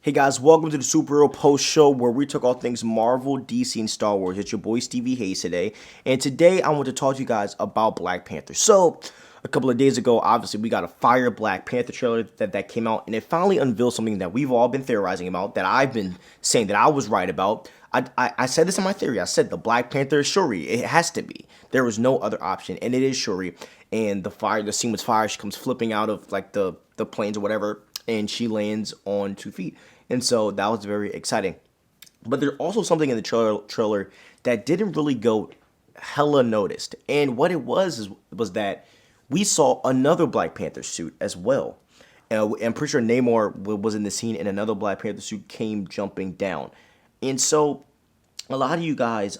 Hey guys, welcome to the Superhero Post Show where we talk all things Marvel, DC, and Star Wars. It's your boy Stevie Hayes today, and today I want to talk to you guys about Black Panther. So, a couple of days ago, obviously, we got a fire Black Panther trailer that came out, and it finally unveiled something that we've all been theorizing about, that I've been saying that I was right about. I said this in my theory. I said the Black Panther is Shuri. It has to be. There was no other option, and it is Shuri. And the scene was fire. She comes flipping out of like the planes or whatever, and she lands on 2 feet. And so that was very exciting. But there's also something in the trailer that didn't really go hella noticed. And what it was that we saw another Black Panther suit as well. I'm pretty sure Namor was in the scene, and another Black Panther suit came jumping down. And so a lot of you guys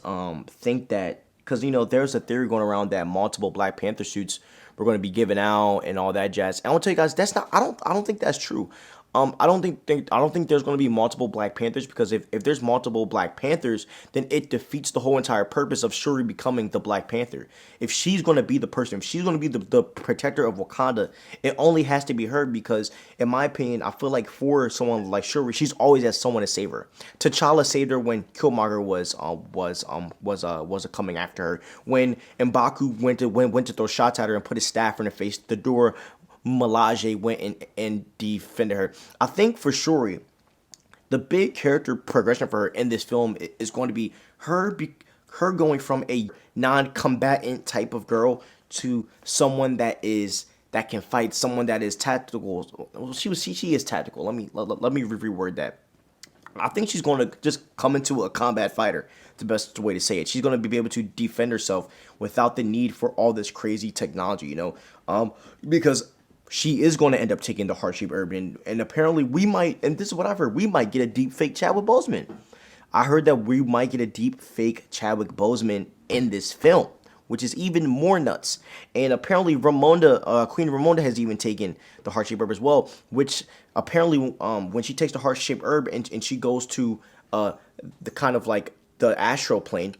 think that, because there's a theory going around that multiple Black Panther suits were going to be given out and all that jazz. And I want to tell you guys, that's not. I don't think that's true. I don't think there's going to be multiple Black Panthers, because if there's multiple Black Panthers, then it defeats the whole entire purpose of Shuri becoming the Black Panther. If she's going to be the person, if she's going to be the protector of Wakanda, it only has to be her, because in my opinion, I feel like for someone like Shuri, she's always had someone to save her. T'Challa saved her when Killmonger was coming after her. When M'Baku went to throw shots at her and put his staff in her face, the door Malage went and defended her. I think for Shuri, the big character progression for her in this film is going to be her going from a non-combatant type of girl to someone that can fight, someone that is tactical. Well, she is tactical. Let me reword that. I think she's going to just come into a combat fighter. It's the best way to say it. She's going to be able to defend herself without the need for all this crazy technology, because she is going to end up taking the heart-shaped herb, and apparently we might, and this is what I've heard, we might get a deep fake Chadwick Boseman. I heard that we might get a deep fake Chadwick Boseman in this film, which is even more nuts. And apparently Queen Ramonda has even taken the heart-shaped herb as well, which apparently when she takes the heart-shaped herb and she goes to the kind of like the astral plane,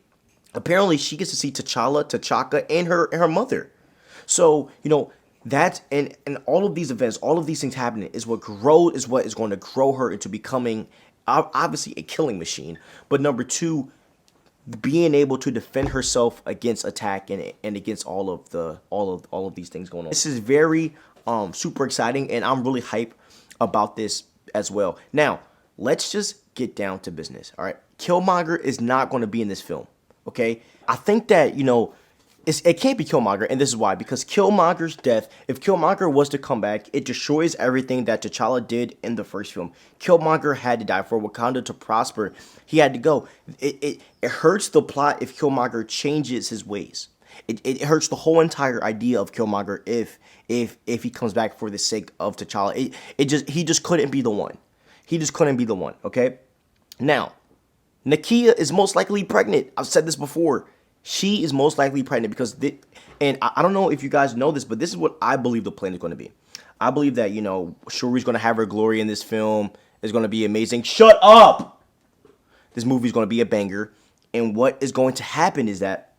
apparently she gets to see T'Chaka, and her mother. So, that and all of these events, all of these things happening is what is going to grow her into becoming obviously a killing machine. But number two, being able to defend herself against attack and against all of these things going on. This is very super exciting, and I'm really hyped about this as well. Now, let's just get down to business. All right, Killmonger is not going to be in this film. Okay, I think that it can't be Killmonger, and this is why. Because Killmonger's death, if Killmonger was to come back, it destroys everything that T'Challa did in the first film. Killmonger had to die for Wakanda to prosper. He had to go. It hurts the plot if Killmonger changes his ways. It hurts the whole entire idea of Killmonger if he comes back for the sake of T'Challa. He just couldn't be the one. He just couldn't be the one. Okay. Now, Nakia is most likely pregnant. I've said this before. She is most likely pregnant because, and I don't know if you guys know this, but this is what I believe the plan is going to be. I believe that, Shuri's going to have her glory in this film. It's going to be amazing. Shut up! This movie is going to be a banger. And what is going to happen is that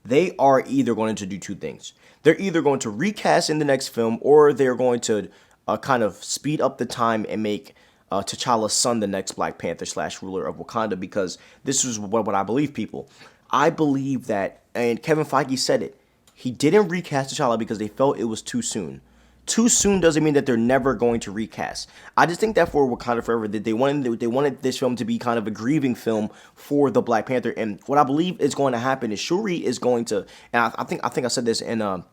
they are either going to do two things. They're either going to recast in the next film, or they're going to kind of speed up the time and make T'Challa's son the next Black Panther / ruler of Wakanda, because this is what I believe, people. I believe that, and Kevin Feige said it, he didn't recast T'Challa because they felt it was too soon. Too soon doesn't mean that they're never going to recast. I just think that for Wakanda Forever, that they wanted this film to be kind of a grieving film for the Black Panther. And what I believe is going to happen is Shuri is going to, and I think I said this in a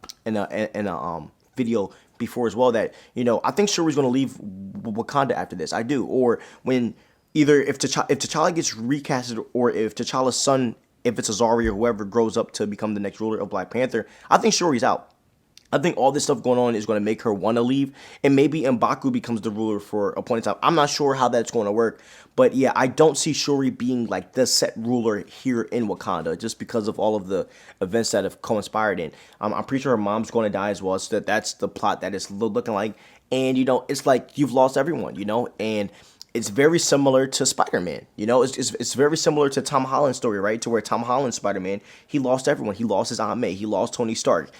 video before as well, that I think Shuri's going to leave Wakanda after this. I do. Or when either if T'Challa gets recasted, or if T'Challa's son, if it's Azari or whoever, grows up to become the next ruler of Black Panther, I think Shuri's out. I think all this stuff going on is going to make her want to leave, and maybe M'Baku becomes the ruler for a point in time. I'm not sure how that's going to work, but yeah, I don't see Shuri being like the set ruler here in Wakanda, just because of all of the events that have co-inspired in. I'm pretty sure her mom's going to die as well, so that's the plot that it's looking like, and it's like you've lost everyone, and it's very similar to Spider-Man. You know, it's very similar to Tom Holland's story, right? To where Tom Holland's Spider-Man, he lost everyone. He lost his Aunt May. He lost Tony Stark.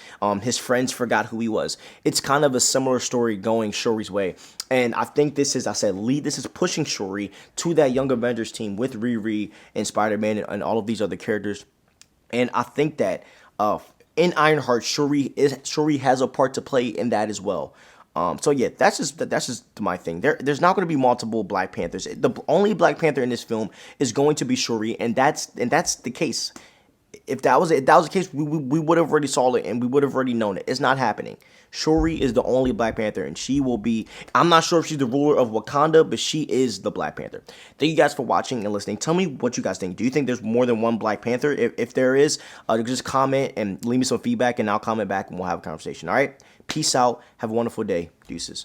His friends forgot who he was. It's kind of a similar story going Shuri's way. And I think this is, I said, this is pushing Shuri to that Young Avengers team with Riri and Spider-Man and all of these other characters. And I think that in Ironheart, Shuri has a part to play in that as well. So yeah, that's just my thing. There's not going to be multiple Black Panthers. The only Black Panther in this film is going to be Shuri, and that's the case. If that was the case, we would have already saw it and we would have already known it. It's not happening. Shuri is the only Black Panther, and she will be. I'm not sure if she's the ruler of Wakanda, but she is the Black Panther. Thank you guys for watching and listening. Tell me what you guys think. Do you think there's more than one Black Panther? If there is, just comment and leave me some feedback, and I'll comment back and we'll have a conversation. All right. Peace out. Have a wonderful day. Deuces.